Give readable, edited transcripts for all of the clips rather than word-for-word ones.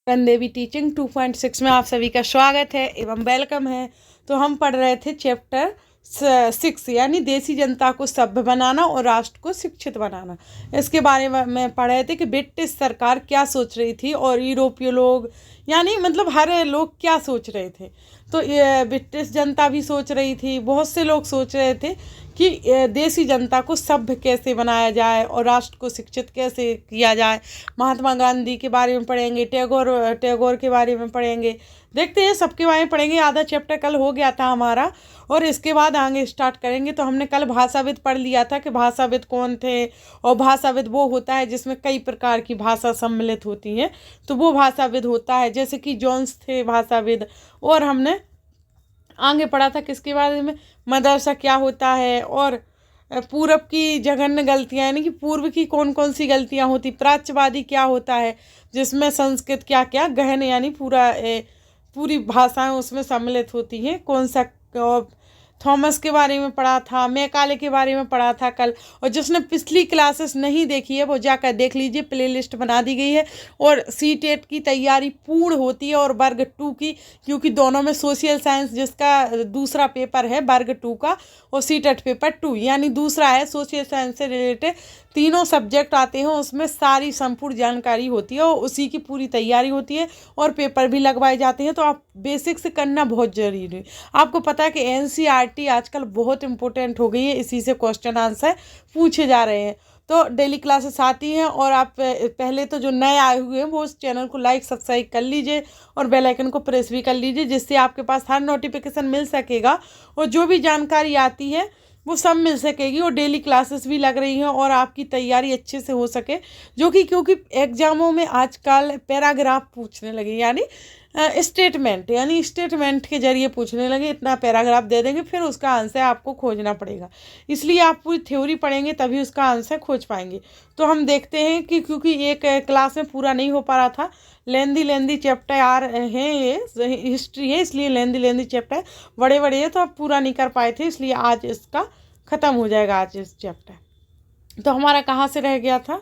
देवी teaching 2.6 में आप सभी का स्वागत है एवं वेलकम है। तो हम पढ़ रहे थे चैप्टर 6 यानी देसी जनता को सभ्य बनाना और राष्ट्र को शिक्षित बनाना। इसके बारे में पढ़ रहे थे कि ब्रिटिश सरकार क्या सोच रही थी और यूरोपीय लोग यानी मतलब हर लोग क्या सोच रहे थे। तो ये ब्रिटिश जनता भी सोच रही थी, बहुत से लोग सोच रहे थे कि देसी जनता को सभ्य कैसे बनाया जाए और राष्ट्र को शिक्षित कैसे किया जाए। महात्मा गांधी के बारे में पढ़ेंगे, टैगोर के बारे में पढ़ेंगे, देखते हैं सबके बारे में पढ़ेंगे। आधा चैप्टर कल हो गया था हमारा और इसके बाद आगे स्टार्ट करेंगे। तो हमने कल भाषाविद पढ़ लिया था कि भाषाविद कौन थे, और भाषाविद वो होता है जिसमें कई प्रकार की भाषा सम्मिलित होती हैं, तो वो भाषाविद होता है। जैसे कि जॉन्स थे भाषाविद। और हमने आगे पढ़ा था किसके बारे में, मदरसा क्या होता है, और पूरब की जघन्य गलतियाँ यानी कि पूर्व की कौन कौन सी गलतियाँ होती, प्राच्यवादी क्या होता है जिसमें संस्कृत क्या क्या गहन यानी पूरी भाषाएं उसमें सम्मिलित होती हैं, कौन सा। थॉमस के बारे में पढ़ा था, मैकाले के बारे में पढ़ा था कल। और जिसने पिछली क्लासेस नहीं देखी है वो जाकर देख लीजिए, प्लेलिस्ट बना दी गई है। और सी-टेट की तैयारी पूर्ण होती है और वर्ग 2 की, क्योंकि दोनों में सोशल साइंस जिसका दूसरा पेपर है वर्ग 2 का, और सी-टेट पेपर 2 यानी दूसरा है सोशल साइंस से रिलेटेड। तीनों सब्जेक्ट आते हैं, उसमें सारी संपूर्ण जानकारी होती है और उसी की पूरी तैयारी होती है और पेपर भी लगवाए जाते हैं। तो आप बेसिक से करना बहुत ज़रूरी है। आपको पता है कि एनसीईआरटी आजकल बहुत इंपॉर्टेंट हो गई है, इसी से क्वेश्चन आंसर पूछे जा रहे हैं। तो डेली क्लासेस आती हैं और आप पहले तो जो नए आए हुए हैं वो उस चैनल को लाइक सब्सक्राइब कर लीजिए और बेल आइकन को प्रेस भी कर लीजिए, जिससे आपके पास हर नोटिफिकेशन मिल सकेगा और जो भी जानकारी आती है वो सब मिल सकेगी। और डेली क्लासेस भी लग रही हैं और आपकी तैयारी अच्छे से हो सके, जो कि क्योंकि एग्जामों में आजकल पैराग्राफ पूछने लगे यानी स्टेटमेंट के जरिए पूछने लगे। इतना पैराग्राफ दे देंगे फिर उसका आंसर आपको खोजना पड़ेगा, इसलिए आप पूरी थ्योरी पढ़ेंगे तभी उसका आंसर खोज पाएंगे। तो हम देखते हैं कि क्योंकि एक क्लास में पूरा नहीं हो पा रहा था, लेंदी चैप्टर आ रहे हैं, ये हिस्ट्री है इसलिए लेंदी चैप्टर बड़े हैं, तो आप पूरा नहीं कर पाए थे, इसलिए आज इसका ख़त्म हो जाएगा आज इस चैप्टर। तो हमारा कहाँ से रह गया था,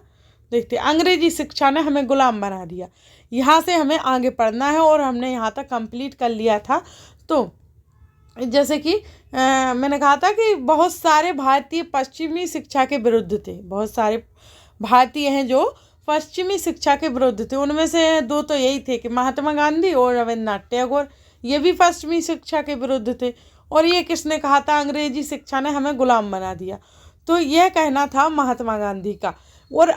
देखते। अंग्रेजी शिक्षा ने हमें गुलाम बना दिया, यहाँ से हमें आगे पढ़ना है और हमने यहाँ तक कंप्लीट कर लिया था। तो जैसे कि मैंने कहा था कि बहुत सारे भारतीय पश्चिमी शिक्षा के विरुद्ध थे, बहुत सारे भारतीय हैं जो पश्चिमी शिक्षा के विरुद्ध थे। उनमें से दो तो यही थे कि महात्मा गांधी और रविन्द्रनाथ टैगोर, ये भी पश्चिमी शिक्षा के विरुद्ध थे। और ये किसने कहा था, अंग्रेजी शिक्षा ने हमें गुलाम बना दिया, तो यह कहना था महात्मा गांधी का। और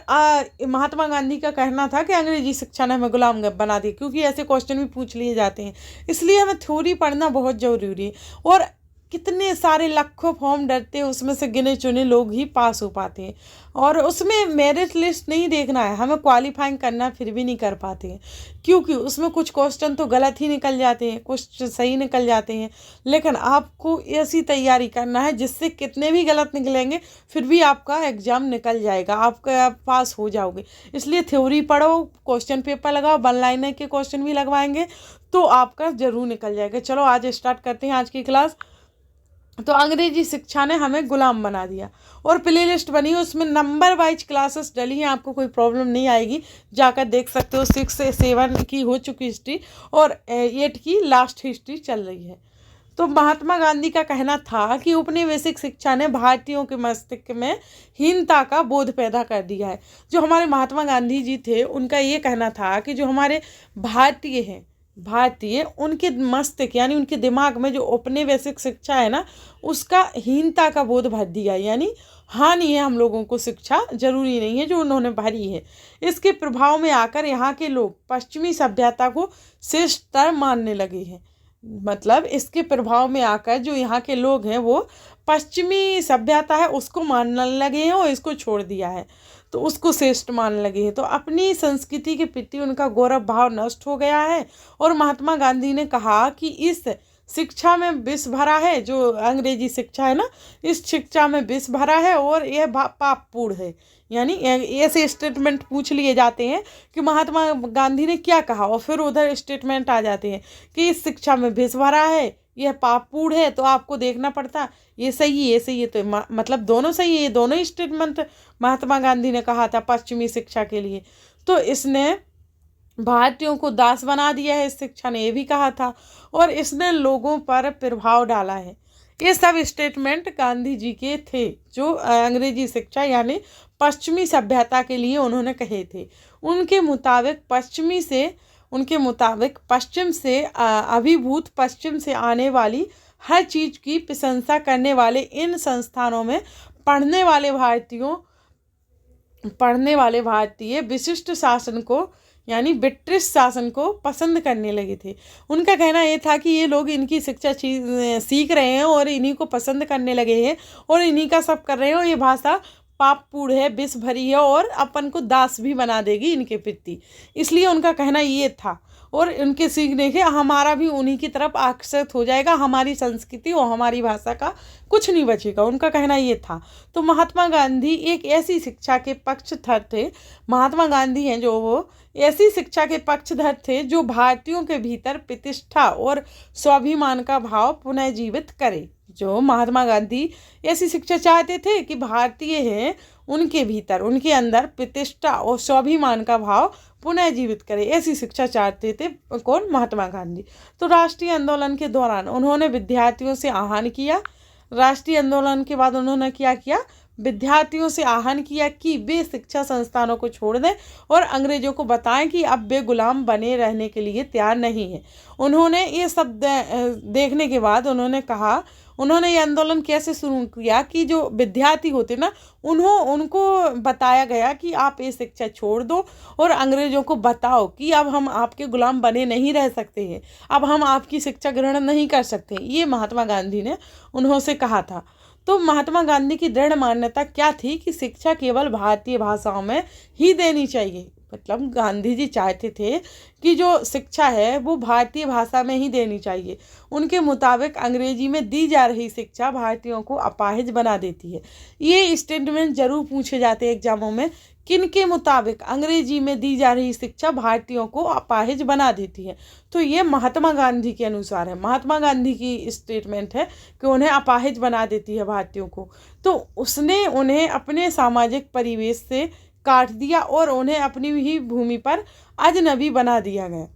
महात्मा गांधी का कहना था कि अंग्रेजी शिक्षा ने हमें गुलाम बना दिया, क्योंकि ऐसे क्वेश्चन भी पूछ लिए जाते हैं, इसलिए हमें थ्योरी पढ़ना बहुत ज़रूरी है। और कितने सारे लाखों फॉर्म डरते हैं, उसमें से गिने चुने लोग ही पास हो पाते हैं। और उसमें मेरिट लिस्ट नहीं देखना है, हमें क्वालिफाइंग करना फिर भी नहीं कर पाते हैं, क्योंकि उसमें कुछ क्वेश्चन तो गलत ही निकल जाते हैं, कुछ सही निकल जाते हैं। लेकिन आपको ऐसी तैयारी करना है जिससे कितने भी गलत निकलेंगे फिर भी आपका एग्ज़ाम निकल जाएगा, आपका पास हो जाओगे। इसलिए थ्योरी पढ़ो, क्वेश्चन पेपर लगाओ, 1 लाइनर के क्वेश्चन भी लगवाएंगे तो आपका ज़रूर निकल जाएगा। चलो आज स्टार्ट करते हैं आज की क्लास। तो अंग्रेजी शिक्षा ने हमें गुलाम बना दिया और प्ले लिस्ट बनी है, उसमें नंबर वाइज क्लासेस डली हैं, आपको कोई प्रॉब्लम नहीं आएगी, जाकर देख सकते हो। 6 से 7 की हो चुकी हिस्ट्री और 8 की लास्ट हिस्ट्री चल रही है। तो महात्मा गांधी का कहना था कि उपनिवेशिक शिक्षा ने भारतीयों के मस्तिष्क में हीनता का बोध पैदा कर दिया है। जो हमारे महात्मा गांधी जी थे उनका ये कहना था कि जो हमारे भारतीय उनके मस्तिष्क यानी उनके दिमाग में जो औपनिवेशिक शिक्षा है ना, उसका हीनता का बोध भर दिया, यानी हानि है हम लोगों को, शिक्षा जरूरी नहीं है जो उन्होंने भरी है। इसके प्रभाव में आकर यहाँ के लोग पश्चिमी सभ्यता को श्रेष्ठतर मानने लगे हैं। मतलब इसके प्रभाव में आकर जो यहाँ के लोग हैं वो पश्चिमी सभ्यता है उसको मानने लगे हैं और इसको छोड़ दिया है, तो उसको श्रेष्ठ मानने लगे हैं। तो अपनी संस्कृति के प्रति उनका गौरव भाव नष्ट हो गया है। और महात्मा गांधी ने कहा कि इस शिक्षा में विष भरा है, जो अंग्रेजी शिक्षा है ना, इस शिक्षा में विष भरा है और यह पापपूर्ण है। यानी ऐसे स्टेटमेंट पूछ लिए जाते हैं कि महात्मा गांधी ने क्या कहा, और फिर उधर स्टेटमेंट आ जाते हैं कि इस शिक्षा में विष भरा है, यह पापपूर्ण है, तो आपको देखना पड़ता ये सही है ये सही है। तो मतलब दोनों सही है, ये दोनों स्टेटमेंट महात्मा गांधी ने कहा था पश्चिमी शिक्षा के लिए। तो इसने भारतीयों को दास बना दिया है, इस शिक्षा ने ये भी कहा था, और इसने लोगों पर प्रभाव डाला है। ये सब स्टेटमेंट गांधी जी के थे, जो अंग्रेजी शिक्षा यानी पश्चिमी सभ्यता के लिए उन्होंने कहे थे। उनके मुताबिक पश्चिम से अभिभूत पश्चिम से आने वाली हर चीज की प्रशंसा करने वाले इन संस्थानों में पढ़ने वाले भारतीय विशिष्ट शासन को यानी ब्रिटिश शासन को पसंद करने लगे थे। उनका कहना ये था कि ये लोग इनकी शिक्षा सीख रहे हैं और इन्हीं को पसंद करने लगे हैं और इन्हीं का सब कर रहे हैं, और ये भाषा पापपूर्ण है, विष भरी है और अपन को दास भी बना देगी इनके प्रति। इसलिए उनका कहना ये था, और उनके सीखने के हमारा भी उन्हीं की तरफ आकर्षित हो जाएगा, हमारी संस्कृति और हमारी भाषा का कुछ नहीं बचेगा, उनका कहना ये था। तो महात्मा गांधी एक ऐसी शिक्षा के पक्षधर थे, महात्मा गांधी हैं जो वो ऐसी शिक्षा के पक्षधर थे जो भारतीयों के भीतर प्रतिष्ठा और स्वाभिमान का भाव पुनः जीवित करे। जो महात्मा गांधी ऐसी शिक्षा चाहते थे कि भारतीय हैं उनके भीतर, उनके अंदर प्रतिष्ठा और स्वाभिमान का भाव पुनः जीवित करे, ऐसी शिक्षा चाहते थे कौन? महात्मा गांधी। तो राष्ट्रीय आंदोलन के दौरान उन्होंने विद्यार्थियों से आह्वान किया, राष्ट्रीय आंदोलन के बाद उन्होंने क्या किया? विद्यार्थियों से आह्वान किया कि वे शिक्षा संस्थानों को छोड़ दें और अंग्रेजों को बताएं कि अब वे गुलाम बने रहने के लिए तैयार नहीं हैं। उन्होंने ये सब देखने के बाद उन्होंने ये आंदोलन कैसे शुरू किया कि जो विद्यार्थी होते ना उनको बताया गया कि आप ये शिक्षा छोड़ दो और अंग्रेजों को बताओ कि अब हम आपके गुलाम बने नहीं रह सकते हैं, अब हम आपकी शिक्षा ग्रहण नहीं कर सकते। ये महात्मा गांधी ने उन्होंने कहा था। तो महात्मा गांधी की दृढ़ मान्यता क्या थी कि शिक्षा केवल भारतीय भाषाओं में ही देनी चाहिए। मतलब गांधी जी चाहते थे कि जो शिक्षा है वो भारतीय भाषा में ही देनी चाहिए। उनके मुताबिक अंग्रेजी में दी जा रही शिक्षा भारतीयों को अपाहिज बना देती है। ये स्टेटमेंट जरूर पूछे जाते हैं एग्जामों में, किन के मुताबिक अंग्रेजी में दी जा रही शिक्षा भारतीयों को अपाहिज बना देती है। तो ये महात्मा गांधी के अनुसार है, महात्मा गांधी की स्टेटमेंट है कि उन्हें अपाहिज बना देती है भारतीयों को। तो उसने उन्हें अपने सामाजिक परिवेश से काट दिया और उन्हें अपनी ही भूमि पर अजनबी बना दिया गया।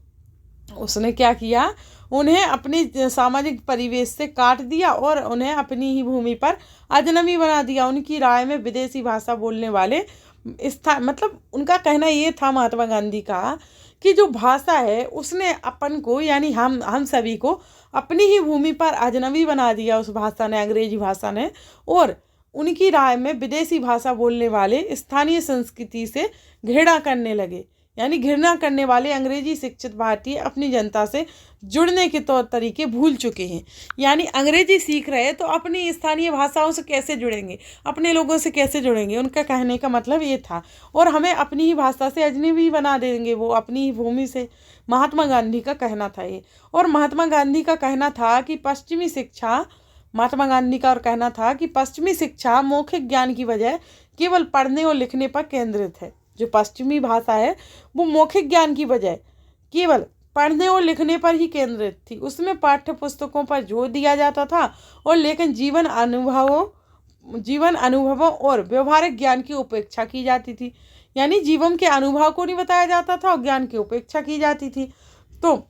उसने क्या किया? उन्हें अपने सामाजिक परिवेश से काट दिया और उन्हें अपनी ही भूमि पर अजनबी बना दिया। उनकी राय में विदेशी भाषा बोलने वाले मतलब उनका कहना ये था महात्मा गांधी का कि जो भाषा है उसने अपन को यानी हम सभी को अपनी ही भूमि पर अजनबी बना दिया उस भाषा ने, अंग्रेजी भाषा ने। और उनकी राय में विदेशी भाषा बोलने वाले स्थानीय संस्कृति से घृणा करने लगे, यानी घृणा करने वाले अंग्रेजी शिक्षित भारतीय अपनी जनता से जुड़ने के तौर तरीके भूल चुके हैं। यानी अंग्रेजी सीख रहे हैं तो अपनी स्थानीय भाषाओं से कैसे जुड़ेंगे, अपने लोगों से कैसे जुड़ेंगे, उनका कहने का मतलब ये था। और हमें अपनी ही भाषा से अजनबी बना देंगे वो अपनी ही भूमि से, महात्मा गांधी का कहना था ये। और महात्मा गांधी का कहना था कि पश्चिमी शिक्षा मौखिक ज्ञान की बजाय केवल पढ़ने और लिखने पर केंद्रित है। जो पश्चिमी भाषा है वो मौखिक ज्ञान की बजाय केवल पढ़ने और लिखने पर ही केंद्रित थी। उसमें पाठ्य पुस्तकों पर जोर दिया जाता था और लेकिन जीवन अनुभवों और व्यवहारिक ज्ञान की उपेक्षा की जाती थी। यानी जीवन के अनुभव को नहीं बताया जाता था और ज्ञान की उपेक्षा की जाती थी। तो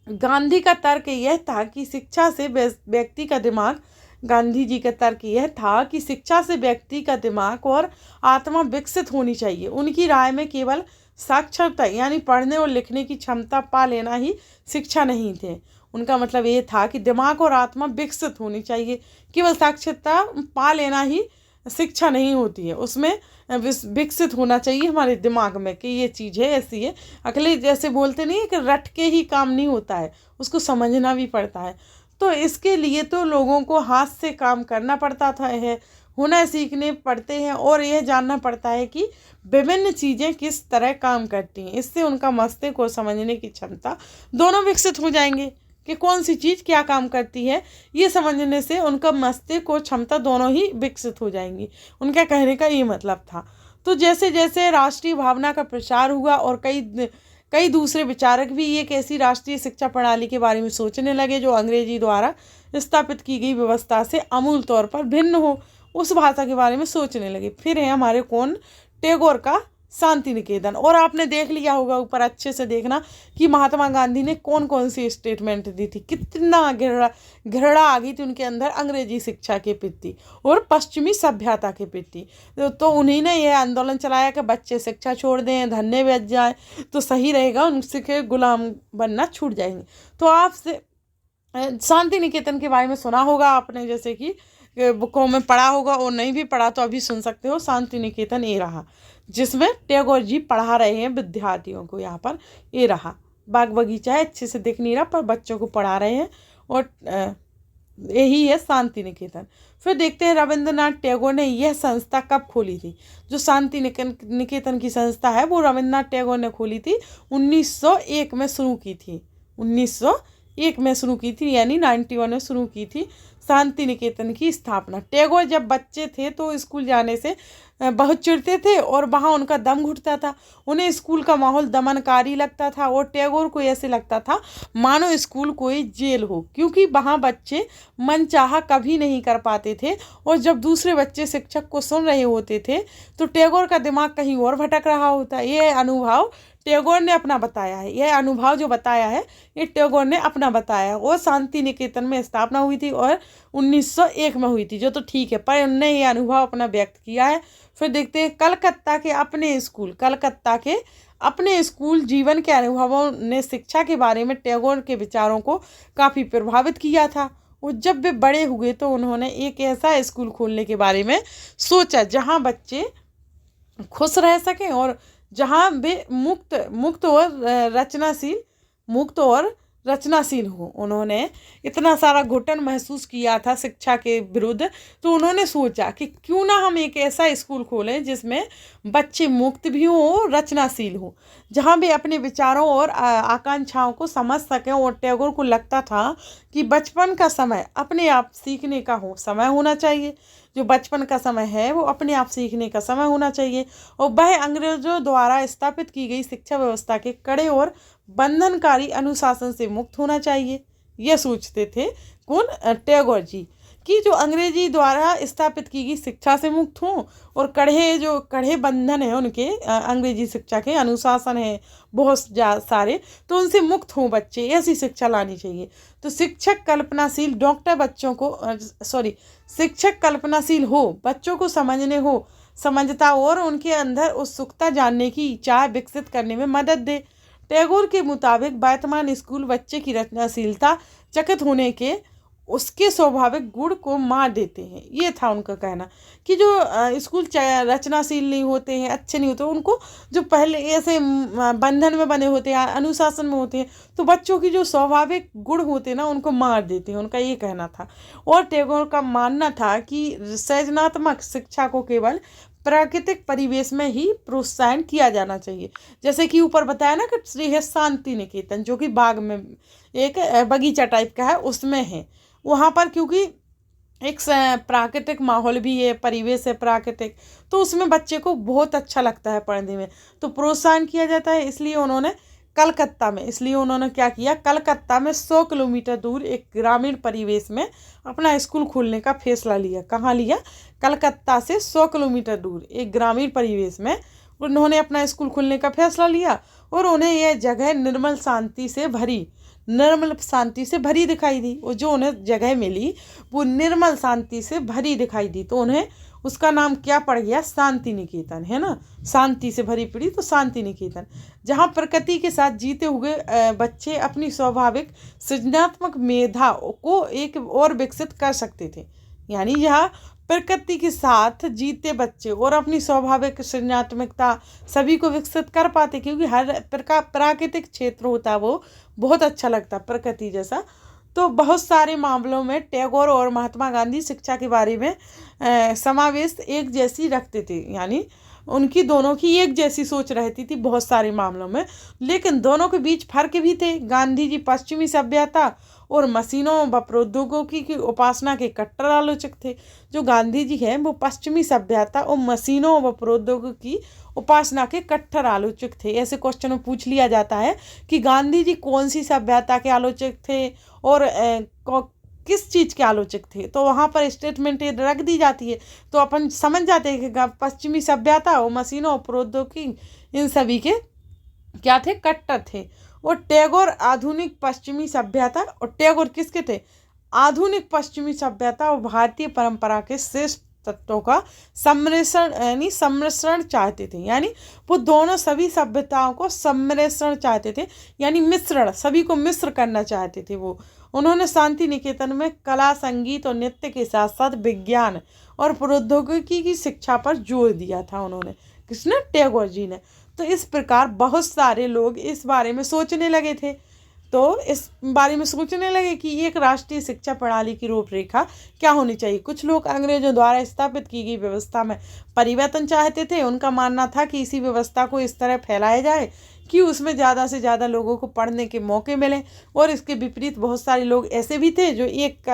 गांधी का तर्क यह था कि शिक्षा से व्यक्ति का दिमाग और आत्मा विकसित होनी चाहिए। उनकी राय में केवल साक्षरता यानी पढ़ने और लिखने की क्षमता पा लेना ही शिक्षा नहीं थे। उनका मतलब ये था कि दिमाग और आत्मा विकसित होनी चाहिए, केवल साक्षरता पा लेना ही शिक्षा नहीं होती है, उसमें विकसित होना चाहिए हमारे दिमाग में कि ये चीज़ है, ऐसी है। अगले जैसे बोलते नहीं है कि रट के ही काम नहीं होता है, उसको समझना भी पड़ता है। तो इसके लिए तो लोगों को हाथ से काम करना पड़ता है, हुनर सीखने पड़ते हैं और यह जानना पड़ता है कि विभिन्न चीज़ें किस तरह काम करती हैं। इससे उनका मस्तिष्क को समझने की क्षमता दोनों विकसित हो जाएंगे कि कौन सी चीज़ क्या काम करती है। ये समझने से उनका मस्तिष्क और क्षमता दोनों ही विकसित हो जाएंगी। उनका कहने का ये मतलब था। तो जैसे जैसे राष्ट्रीय भावना का प्रचार हुआ और कई दूसरे विचारक भी एक ऐसी राष्ट्रीय शिक्षा प्रणाली के बारे में सोचने लगे जो अंग्रेजी द्वारा स्थापित की गई व्यवस्था से आमूल तौर पर भिन्न हो, उस भाषा के बारे में सोचने लगे। फिर है हमारे कौन? टैगोर का शांति निकेतन। और आपने देख लिया होगा, ऊपर अच्छे से देखना कि महात्मा गांधी ने कौन कौन सी स्टेटमेंट दी थी, कितना घृणा आ गई थी उनके अंदर अंग्रेजी शिक्षा के प्रति और पश्चिमी सभ्यता के प्रति। तो उन्हीं ने यह आंदोलन चलाया कि बच्चे शिक्षा छोड़ दें, धन्य बच जाए तो सही रहेगा, उनसे गुलाम बनना छूट जाएंगे। तो आपसे शांति निकेतन के बारे में सुना होगा आपने, जैसे कि बुकों में पढ़ा होगा, और नहीं भी पढ़ा तो अभी सुन सकते हो। शांति निकेतन ये रहा, जिसमें टैगोर जी पढ़ा रहे हैं विद्यार्थियों को। यहाँ पर ये रहा, बाग बगीचा है, अच्छे से दिख नहीं रहा पर बच्चों को पढ़ा रहे हैं, और यही है शांति निकेतन। फिर देखते हैं रविंद्रनाथ टैगोर ने यह संस्था कब खोली थी। जो शांति निकेतन की संस्था है वो रविंद्रनाथ टैगोर ने खोली थी, 1901 में शुरू की थी। 1901 में शुरू की थी, यानी 91 में शुरू की थी शांति निकेतन की स्थापना। टैगोर जब बच्चे थे तो स्कूल जाने से बहुत चिढ़ते थे और वहाँ उनका दम घुटता था। उन्हें स्कूल का माहौल दमनकारी लगता था और टैगोर को ऐसे लगता था मानो स्कूल कोई जेल हो, क्योंकि वहाँ बच्चे मनचाहा कभी नहीं कर पाते थे। और जब दूसरे बच्चे शिक्षक को सुन रहे होते थे तो टैगोर का दिमाग कहीं और भटक रहा होता। ये अनुभव टैगोर ने अपना बताया है, यह अनुभव जो बताया है ये टैगोर ने अपना बताया है। और शांति निकेतन में स्थापना हुई थी और 1901 में हुई थी, जो तो ठीक है, पर उन्होंने ये अनुभव अपना व्यक्त किया है। फिर देखते हैं कलकत्ता के अपने स्कूल जीवन के अनुभवों ने शिक्षा के बारे में टैगोर के विचारों को काफ़ी प्रभावित किया था। और जब वे बड़े हुए तो उन्होंने एक ऐसा स्कूल खोलने के बारे में सोचा जहाँ बच्चे खुश रह सकें और जहाँ वे मुक्त और रचनाशील हो। उन्होंने इतना सारा घुटन महसूस किया था शिक्षा के विरुद्ध, तो उन्होंने सोचा कि क्यों ना हम एक ऐसा स्कूल खोलें जिसमें बच्चे मुक्त भी हों और रचनाशील हों, जहाँ वे अपने विचारों और आकांक्षाओं को समझ सकें। और टैगोर को लगता था कि बचपन का समय अपने आप सीखने का समय होना चाहिए। जो बचपन का समय है वो अपने आप सीखने का समय होना चाहिए, और वह अंग्रेजों द्वारा स्थापित की गई शिक्षा व्यवस्था के कड़े और बंधनकारी अनुशासन से मुक्त होना चाहिए। यह सोचते थे कौन? टैगोर जी, कि जो अंग्रेजी द्वारा स्थापित की गई शिक्षा से मुक्त हों और कड़े बंधन है उनके, अंग्रेजी शिक्षा के अनुशासन है बहुत सारे, तो उनसे मुक्त हों बच्चे, ऐसी शिक्षा लानी चाहिए। तो शिक्षक कल्पनाशील हो, बच्चों को समझता और उनके अंदर उत्सुकता जानने की चाह विकसित करने में मदद दे। टैगोर के मुताबिक वर्तमान स्कूल बच्चे की रचनाशीलता चकित होने के उसके स्वाभाविक गुण को मार देते हैं। ये था उनका कहना कि जो स्कूल रचनाशील नहीं होते हैं, अच्छे नहीं होते, उनको जो पहले ऐसे बंधन में बने होते हैं, अनुशासन में होते हैं, तो बच्चों की जो स्वाभाविक गुण होते हैं ना उनको मार देते हैं, उनका ये कहना था। और टैगोर का मानना था कि सृजनात्मक शिक्षा को केवल प्राकृतिक परिवेश में ही प्रोत्साहन किया जाना चाहिए। जैसे कि ऊपर बताया ना कि श्री है शांति निकेतन, जो कि बाग में एक बगीचा टाइप का है, उसमें है वहाँ पर, क्योंकि एक प्राकृतिक माहौल भी है, परिवेश है प्राकृतिक, तो उसमें बच्चे को बहुत अच्छा लगता है पढ़ने में, तो प्रोत्साहन किया जाता है। इसलिए उन्होंने क्या किया, कलकत्ता में 100 किलोमीटर दूर एक ग्रामीण परिवेश में अपना स्कूल खोलने का फैसला लिया। कहाँ लिया? कलकत्ता से 100 किलोमीटर दूर एक ग्रामीण परिवेश में उन्होंने अपना स्कूल खोलने का फैसला लिया। और उन्हें यह जगह निर्मल शांति से भरी दिखाई दी। और जो उन्हें जगह मिली वो निर्मल शांति से भरी दिखाई दी, तो उन्हें उसका नाम क्या पड़ गया? शांति निकेतन, है ना। शांति से भरी पड़ी तो शांति निकेतन, जहाँ प्रकृति के साथ जीते हुए बच्चे अपनी स्वाभाविक सृजनात्मक मेधा को एक और विकसित कर सकते थे। यानी यहाँ प्रकृति के साथ जीते बच्चे और अपनी स्वाभाविक सृजनात्मकता सभी को विकसित कर पाते, क्योंकि हर प्राकृतिक क्षेत्र होता है वो बहुत अच्छा लगता प्रकृति जैसा। तो बहुत सारे मामलों में टैगोर और महात्मा गांधी शिक्षा के बारे में समावेश एक जैसी रखते थे, यानी उनकी दोनों की एक जैसी सोच रहती थी बहुत सारे मामलों में, लेकिन दोनों के बीच फर्क भी थे। गांधी जी पश्चिमी सभ्यता और मशीनों व प्रौद्योगिकी की उपासना के कट्टर आलोचक थे। जो गांधी जी हैं वो पश्चिमी सभ्यता और मशीनों व प्रौद्योगिकी की उपासना के कट्टर आलोचक थे। ऐसे क्वेश्चन में पूछ लिया जाता है कि गांधी जी कौन सी सभ्यता के आलोचक थे और किस चीज़ के आलोचक थे, तो वहाँ पर स्टेटमेंट रख दी जाती है, तो अपन समझ जाते हैं कि पश्चिमी सभ्यता और मशीनों और प्रौद्योगिकी इन सभी के क्या थे, कट्टर थे। और टैगोर आधुनिक पश्चिमी सभ्यता, और टैगोर किसके थे, आधुनिक पश्चिमी सभ्यता और भारतीय परंपरा के श्रेष्ठ तत्वों का सम्मिश्रण चाहते थे। यानी वो दोनों सभी सभ्यताओं को सम्मिश्रण चाहते थे, यानी मिश्रण, सभी को मिश्र करना चाहते थे वो। उन्होंने शांति निकेतन में कला, संगीत और नृत्य के साथ साथ विज्ञान और प्रौद्योगिकी की शिक्षा पर जोर दिया था उन्होंने, किसने, टैगोर जी ने। तो इस प्रकार बहुत सारे लोग इस बारे में सोचने लगे थे, तो इस बारे में सोचने लगे कि एक राष्ट्रीय शिक्षा प्रणाली की रूपरेखा क्या होनी चाहिए। कुछ लोग अंग्रेजों द्वारा स्थापित की गई व्यवस्था में परिवर्तन चाहते थे। उनका मानना था कि इसी व्यवस्था को इस तरह फैलाया जाए कि उसमें ज़्यादा से ज़्यादा लोगों को पढ़ने के मौके मिलें। और इसके विपरीत बहुत सारे लोग ऐसे भी थे जो एक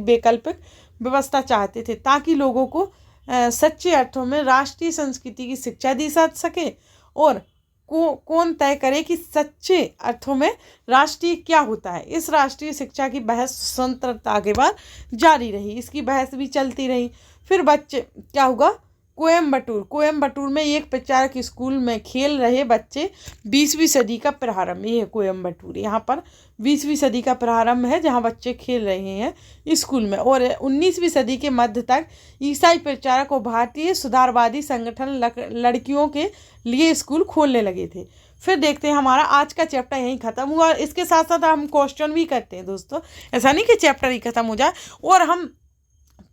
वैकल्पिक व्यवस्था चाहते थे, ताकि लोगों को सच्चे अर्थों में राष्ट्रीय संस्कृति की शिक्षा दी जा सके। और कौन तय करे कि सच्चे अर्थों में राष्ट्रीय क्या होता है। इस राष्ट्रीय शिक्षा की बहस स्वतंत्रता के बाद जारी रही, इसकी बहस भी चलती रही। फिर बच्चे क्या हुआ, कोयम्बटूर में एक प्रचारक स्कूल में खेल रहे बच्चे 20वीं सदी का प्रारंभ, ये है कोयम्बटूर, यहाँ पर 20वीं सदी का प्रारंभ है जहाँ बच्चे खेल रहे हैं स्कूल में। और 19वीं सदी के मध्य तक ईसाई प्रचारक और भारतीय सुधारवादी संगठन लड़कियों के लिए स्कूल खोलने लगे थे। फिर देखते हैं, हमारा आज का चैप्टर यहीं ख़त्म हुआ। और इसके साथ साथ हम क्वेश्चन भी करते हैं दोस्तों, ऐसा नहीं कि चैप्टर ही ख़त्म हो जाए। और हम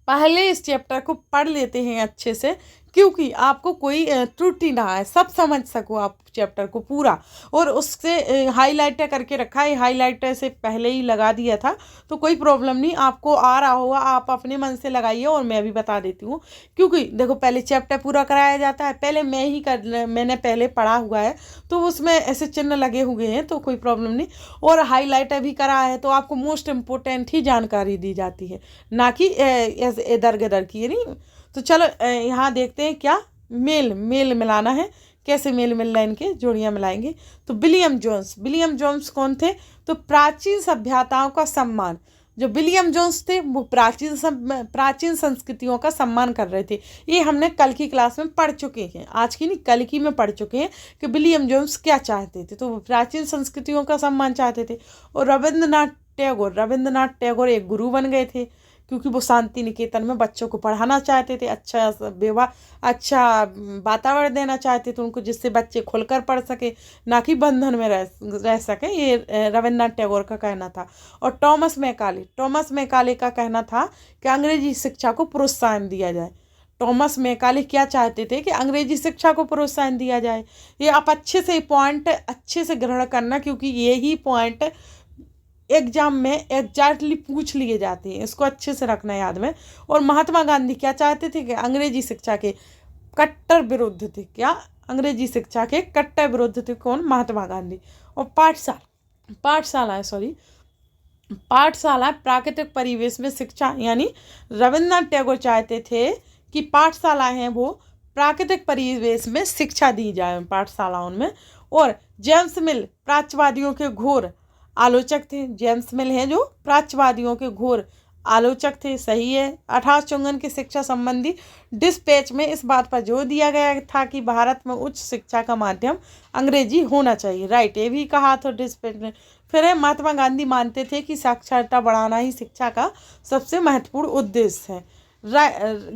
पहले इस चैप्टर को पढ़ लेते हैं अच्छे से, क्योंकि आपको कोई त्रुटि ना आए, सब समझ सको आप चैप्टर को पूरा। और उससे हाईलाइटर करके रखा है, हाईलाइटर से पहले ही लगा दिया था, तो कोई प्रॉब्लम नहीं, आपको आ रहा होगा, आप अपने मन से लगाइए। और मैं भी बता देती हूँ, क्योंकि देखो पहले चैप्टर पूरा कराया जाता है, पहले मैंने पहले पढ़ा हुआ है, तो उसमें ऐसे चिन्ह लगे हुए हैं, तो कोई प्रॉब्लम नहीं। और हाईलाइटर भी करा है, तो आपको मोस्ट इम्पोर्टेंट ही जानकारी दी जाती है, ना कि इधर गदर की नहीं। तो चलो यहाँ देखते हैं क्या मेल मिलाना है, कैसे मेल मिल रहा है, इनके जोड़ियाँ मिलाएंगे। तो विलियम जोन्स कौन थे, तो प्राचीन सभ्यताओं का सम्मान, जो विलियम जोन्स थे वो प्राचीन संस्कृतियों का सम्मान कर रहे थे। ये हमने कल की क्लास में पढ़ चुके हैं, आज की नहीं कल की में पढ़ चुके हैं कि विलियम जोन्स क्या चाहते थे। तो वो प्राचीन संस्कृतियों का सम्मान चाहते थे। और रविंद्रनाथ टैगोर एक गुरु बन गए थे, क्योंकि वो शांति निकेतन में बच्चों को पढ़ाना चाहते थे, अच्छा वातावरण देना चाहते थे उनको, जिससे बच्चे खुलकर पढ़ सके, ना कि बंधन में रह सके। ये रविंद्रनाथ टैगोर का कहना था। और टॉमस मैकाले का कहना था कि अंग्रेजी शिक्षा को प्रोत्साहन दिया जाए। टॉमस मैकाले क्या चाहते थे कि अंग्रेजी शिक्षा को प्रोत्साहन दिया जाए। ये आप अच्छे से पॉइंट अच्छे से ग्रहण करना, क्योंकि यही पॉइंट एग्जाम में एग्जैक्टली पूछ लिए जाते हैं, इसको अच्छे से रखना याद में। और महात्मा गांधी क्या चाहते थे कि अंग्रेजी शिक्षा के कट्टर विरुद्ध थे। क्या अंग्रेजी शिक्षा के कट्टर विरुद्ध थे कौन, महात्मा गांधी। और पाठशाला प्राकृतिक परिवेश में शिक्षा, यानी रविंद्रनाथ टैगोर चाहते थे कि पाठशालाएं हैं वो प्राकृतिक परिवेश में शिक्षा दी जाए पाठशालाओं में। और जेम्स मिल प्राच्यवादियों के घोर आलोचक थे। जेम्स मिल हैं जो प्राच्यवादियों के घोर आलोचक थे, सही है। 1854 की शिक्षा संबंधी डिस्पैच में इस बात पर जोर दिया गया था कि भारत में उच्च शिक्षा का माध्यम अंग्रेजी होना चाहिए, राइट, ये भी कहा था डिस्पैच में। फिर है, महात्मा गांधी मानते थे कि साक्षरता बढ़ाना ही शिक्षा का सबसे महत्वपूर्ण उद्देश्य है,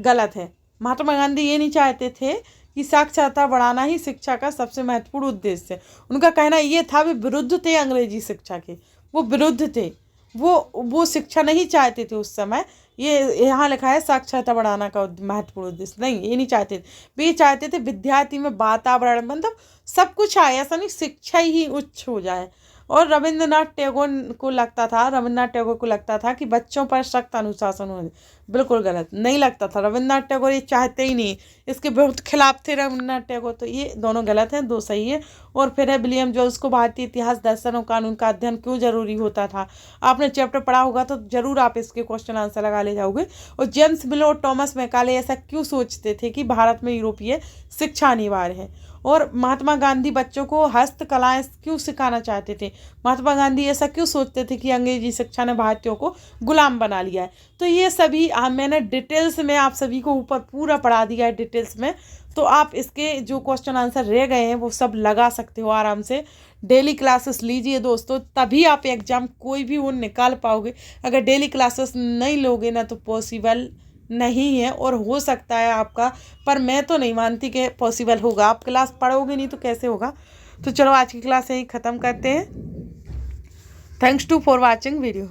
गलत है। महात्मा गांधी ये नहीं चाहते थे कि साक्षरता बढ़ाना ही शिक्षा का सबसे महत्वपूर्ण उद्देश्य है। उनका कहना ये था, वे विरुद्ध थे अंग्रेजी शिक्षा के, वो विरुद्ध थे, वो शिक्षा नहीं चाहते थे उस समय। ये यहाँ लिखा है साक्षरता बढ़ाना का महत्वपूर्ण उद्देश्य, नहीं, ये नहीं चाहते थे। वे चाहते थे विद्यार्थी में वातावरण, मतलब सब कुछ आए, ऐसा नहीं शिक्षा ही उच्च हो जाए। और रविंद्रनाथ टैगोर को लगता था कि बच्चों पर सख्त अनुशासन हो, बिल्कुल गलत नहीं लगता था। रविन्द्रनाथ टैगोर ये चाहते ही नहीं, इसके बहुत खिलाफ थे रविन्द्रनाथ टैगोर, तो ये दोनों गलत हैं, दो सही है। और फिर है विलियम जोन्स को भारतीय इतिहास, दर्शन और कानून का अध्ययन क्यों जरूरी होता था। आपने चैप्टर पढ़ा होगा तो जरूर आप इसके क्वेश्चन आंसर लगा ले जाओगे। और जेम्स मिलो और टॉमस मैकाले ऐसा क्यों सोचते थे कि भारत में यूरोपीय शिक्षा अनिवार्य है। और महात्मा गांधी बच्चों को हस्तकलाएं क्यों सिखाना चाहते थे। महात्मा गांधी ऐसा क्यों सोचते थे कि अंग्रेजी शिक्षा ने भारतीयों को गुलाम बना लिया है। तो ये सभी मैंने डिटेल्स में आप सभी को ऊपर पूरा पढ़ा दिया है डिटेल्स में। तो आप इसके जो क्वेश्चन आंसर रह गए हैं वो सब लगा सकते हो आराम से। डेली क्लासेस लीजिए दोस्तों, तभी आप एग्जाम कोई भी वो निकाल पाओगे। अगर डेली क्लासेस नहीं लोगे ना तो पॉसिबल नहीं है, और हो सकता है आपका, पर मैं तो नहीं मानती कि पॉसिबल होगा। आप क्लास पढ़ोगे नहीं तो कैसे होगा। तो चलो आज की क्लास यहीं ख़त्म करते हैं। Thanks to for watching video.